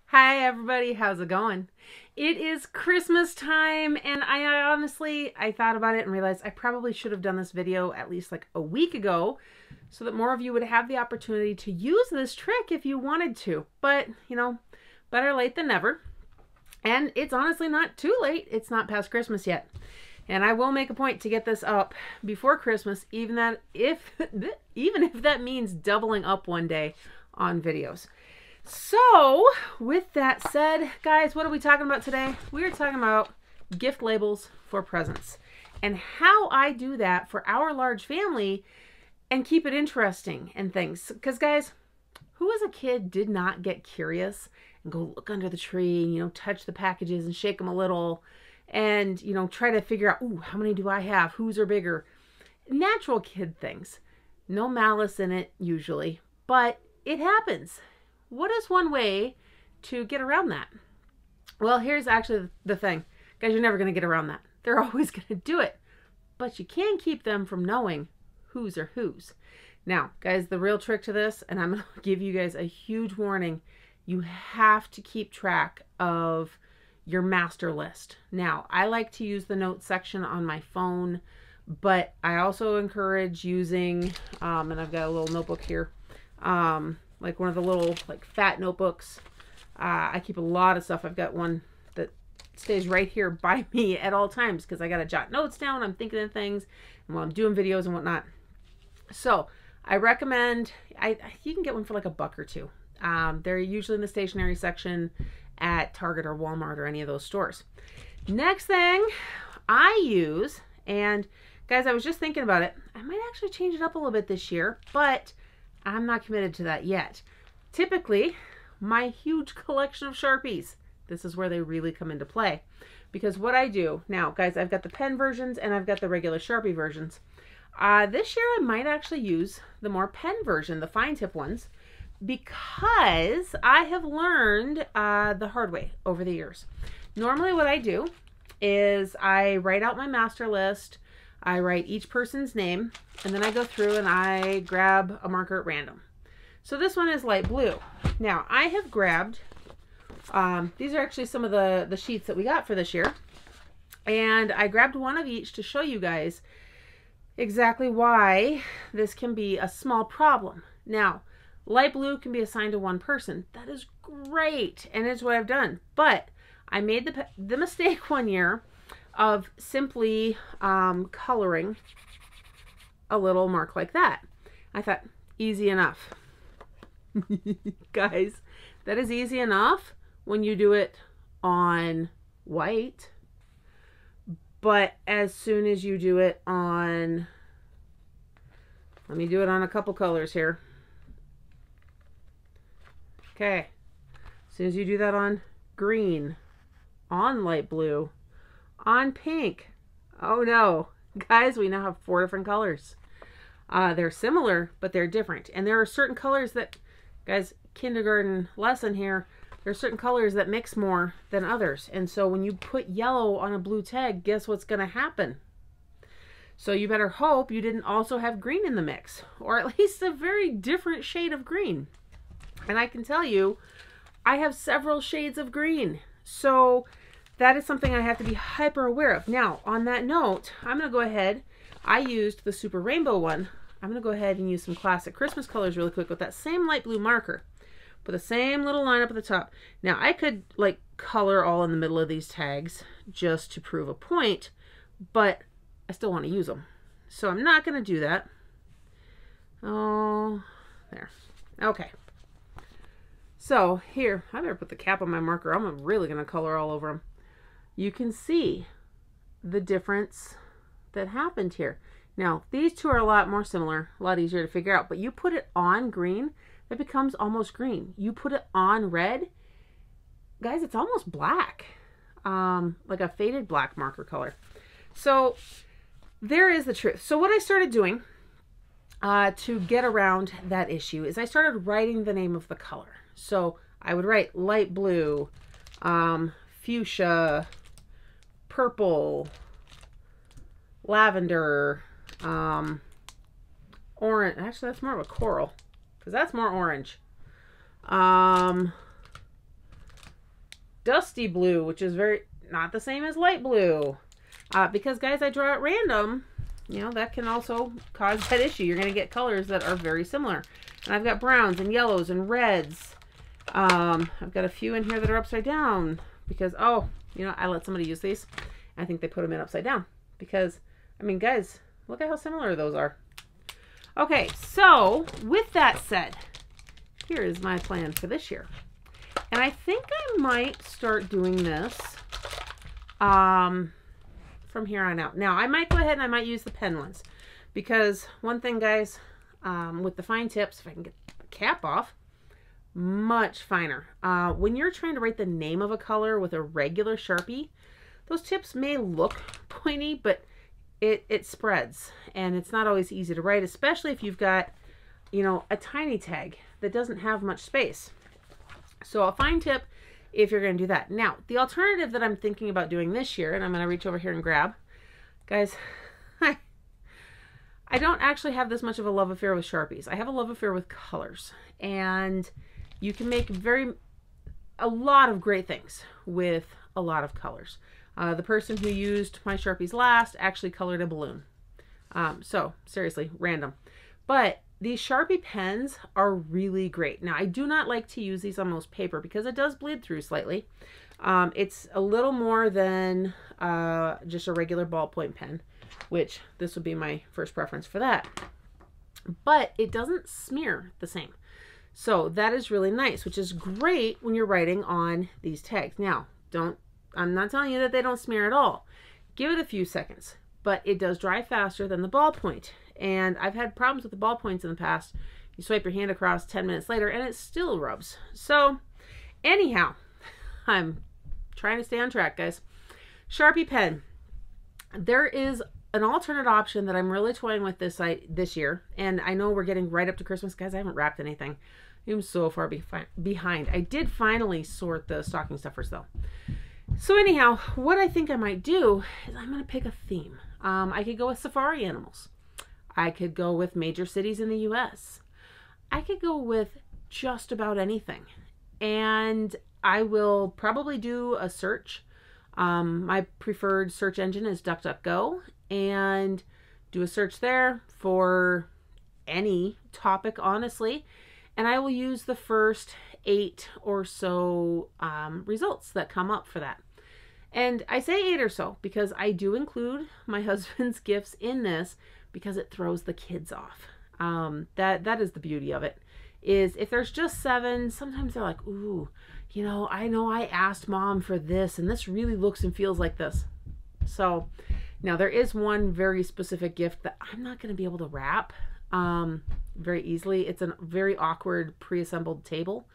Hi everybody, how's it going? It is Christmas time and I honestly thought about it and realized I probably should have done this video at least like a week ago so that more of you would have the opportunity to use this trick if you wanted to. But, better late than never. And it's honestly not too late. It's not past Christmas yet. And I will make a point to get this up before Christmas, even if that means doubling up one day on videos. So, with that said, guys, what are we talking about today? We are talking about gift labels for presents and how I do that for our large family and keep it interesting and things. Because, guys, who as a kid did not get curious and go look under the tree, touch the packages and shake them a little and, try to figure out, ooh, how many do I have? Whose are bigger? Natural kid things. No malice in it, usually, but it happens. What is one way to get around that? Well, here's actually the thing. Guys, you're never going to get around that. They're always going to do it. But you can keep them from knowing whose are whose. Now, guys, the real trick to this, and I'm going to give you guys a huge warning, you have to keep track of your master list. Now, I like to use the notes section on my phone, but I also encourage using, and I've got a little notebook here, like one of the little fat notebooks. I keep a lot of stuff. I've got one that stays right here by me at all times because I got to jot notes down. I'm thinking of things and while I'm doing videos and whatnot. So I recommend, you can get one for like $1 or $2. They're usually in the stationery section at Target or Walmart or any of those stores. Next thing I use, and guys, I was just thinking about it. I might actually change it up a little bit this year, but I'm not committed to that yet. Typically, my huge collection of Sharpies. This is where they really come into play. Because what I do, now guys, I've got the pen versions and I've got the regular Sharpie versions. This year I might actually use the more pen version, the fine tip ones, because I have learned the hard way over the years. Normally what I do is I write out my master list, I write each person's name, and then I go through and I grab a marker at random. So this one is light blue. Now, I have grabbed, these are actually some of the sheets that we got for this year. And I grabbed one of each to show you guys exactly why this can be a small problem. Now, light blue can be assigned to one person. That is great, and it's what I've done. But I made the mistake one year of simply coloring a little mark like that. I thought, easy enough. Guys, that is easy enough when you do it on white. But as soon as you do it on, let me do it on a couple colors here. Okay. As soon as you do that on green, on light blue, on pink. Oh no. Guys, we now have 4 different colors. They're similar, but they're different. And there are certain colors that, guys, kindergarten lesson here, there are certain colors that mix more than others. And so when you put yellow on a blue tag, guess what's going to happen? So you better hope you didn't also have green in the mix, or at least a very different shade of green. And I can tell you, I have several shades of green. So that is something I have to be hyper aware of. Now, on that note, I'm going to go ahead. I used the Super Rainbow one. I'm going to go ahead and use some classic Christmas colors really quick with that same light blue marker. Put the same little line up at the top. Now, I could like color all in the middle of these tags just to prove a point, but I still want to use them. So I'm not going to do that. Oh, there. Okay. So here, I better put the cap on my marker. I'm really going to color all over them. You can see the difference that happened here. Now, these two are a lot more similar, a lot easier to figure out, but you put it on green, it becomes almost green. You put it on red, guys, it's almost black, like a faded black marker color. So there is the truth. So what I started doing to get around that issue is I started writing the name of the color. So I would write light blue, fuchsia, purple, lavender, orange. Actually, that's more of a coral because that's more orange. dusty blue, which is not the same as light blue. Because, guys, I draw at random, you know, that can also cause that issue. You're going to get colors that are very similar. And I've got browns and yellows and reds. I've got a few in here that are upside down because, oh, you know, I let somebody use these. I think they put them in upside down because, I mean, guys, look at how similar those are. Okay, so with that said, here is my plan for this year. And I think I might start doing this from here on out. Now, I might go ahead and I might use the pen ones because one thing, guys, with the fine tips, if I can get the cap off, much finer. When you're trying to write the name of a color with a regular Sharpie, those tips may look pointy, but it spreads and it's not always easy to write, especially if you've got, you know, a tiny tag that doesn't have much space. So a fine tip if you're going to do that. Now, the alternative that I'm thinking about doing this year, and I'm going to reach over here and grab, guys, I don't actually have this much of a love affair with Sharpies. I have a love affair with colors, and you can make a lot of great things with a lot of colors. The person who used my Sharpies last actually colored a balloon. So seriously, random. But these Sharpie pens are really great. Now, I do not like to use these on most paper because it does bleed through slightly. It's a little more than just a regular ballpoint pen, which this would be my first preference for that. But it doesn't smear the same. So that is really nice, which is great when you're writing on these tags. Now, I'm not telling you that they don't smear at all. Give it a few seconds, but it does dry faster than the ballpoint. And I've had problems with the ballpoints in the past. You swipe your hand across 10 minutes later and it still rubs. So anyhow, I'm trying to stay on track, guys. Sharpie pen. There is an alternate option that I'm really toying with this year. And I know we're getting right up to Christmas. Guys, I haven't wrapped anything. I'm so far behind. I did finally sort the stocking stuffers though. So anyhow, what I think I might do is I'm going to pick a theme. I could go with safari animals. I could go with major cities in the US. I could go with just about anything. And I will probably do a search. My preferred search engine is DuckDuckGo, and do a search there for any topic, honestly. And I will use the first 8 or so results that come up for that. And I say 8 or so because I do include my husband's gifts in this because it throws the kids off. That is the beauty of it, is if there's just 7, sometimes they're like, ooh, you know I asked mom for this and this really looks and feels like this. So now there is one very specific gift that I'm not going to be able to wrap very easily. It's a very awkward pre-assembled table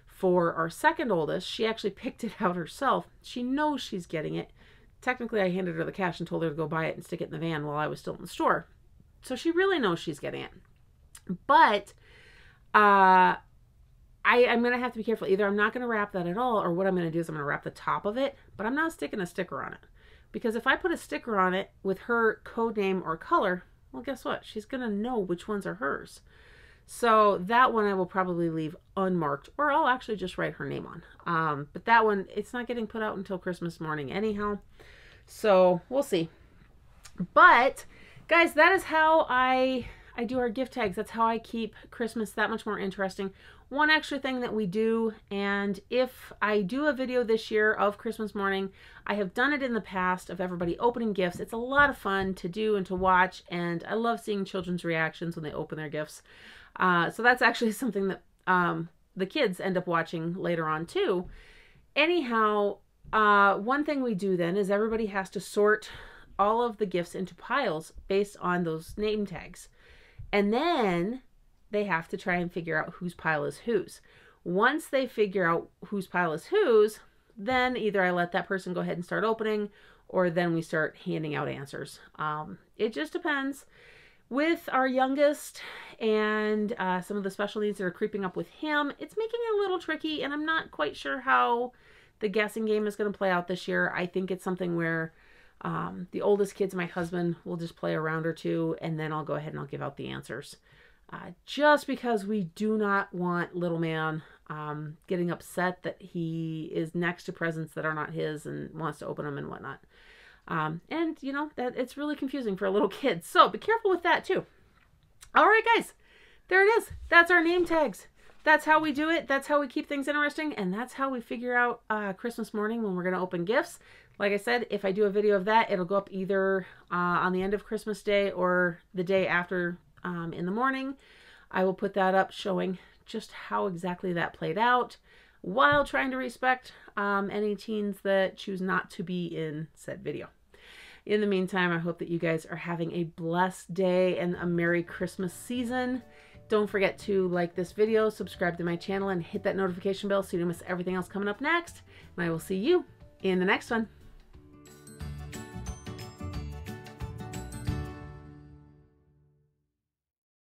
for our second oldest. She actually picked it out herself. She knows she's getting it. Technically, I handed her the cash and told her to go buy it and stick it in the van while I was still in the store. So she really knows she's getting it. But I'm going to have to be careful. Either I'm not going to wrap that at all, or what I'm going to do is I'm going to wrap the top of it, but I'm not sticking a sticker on it. Because if I put a sticker on it with her code name or color, well, guess what? She's going to know which ones are hers. So that one I will probably leave unmarked, or I'll actually just write her name on. But that one, it's not getting put out until Christmas morning anyhow. So we'll see. But guys, that is how I do our gift tags. That's how I keep Christmas that much more interesting. One extra thing that we do, and if I do a video this year of Christmas morning, I have done it in the past of everybody opening gifts. It's a lot of fun to do and to watch, and I love seeing children's reactions when they open their gifts. So that's actually something that the kids end up watching later on too. Anyhow, one thing we do then is everybody has to sort all of the gifts into piles based on those name tags. And then they have to try and figure out whose pile is whose. Once they figure out whose pile is whose, then either I let that person go ahead and start opening, or then we start handing out answers. It just depends. With our youngest and some of the special needs that are creeping up with him, it's making it a little tricky, and I'm not quite sure how the guessing game is going to play out this year. I think it's something where the oldest kids, my husband, will just play a round or two, and then I'll go ahead and I'll give out the answers. just because we do not want little man getting upset that he is next to presents that are not his and wants to open them and whatnot. And you know, that it's really confusing for a little kid. So be careful with that too. All right, guys, there it is. That's our name tags. That's how we do it. That's how we keep things interesting. And that's how we figure out Christmas morning when we're going to open gifts. Like I said, if I do a video of that, it'll go up either on the end of Christmas Day or the day after in the morning. I will put that up showing just how exactly that played out while trying to respect any teens that choose not to be in said video. In the meantime, I hope that you guys are having a blessed day and a Merry Christmas season. Don't forget to like this video, subscribe to my channel, and hit that notification bell so you don't miss everything else coming up next. And I will see you in the next one.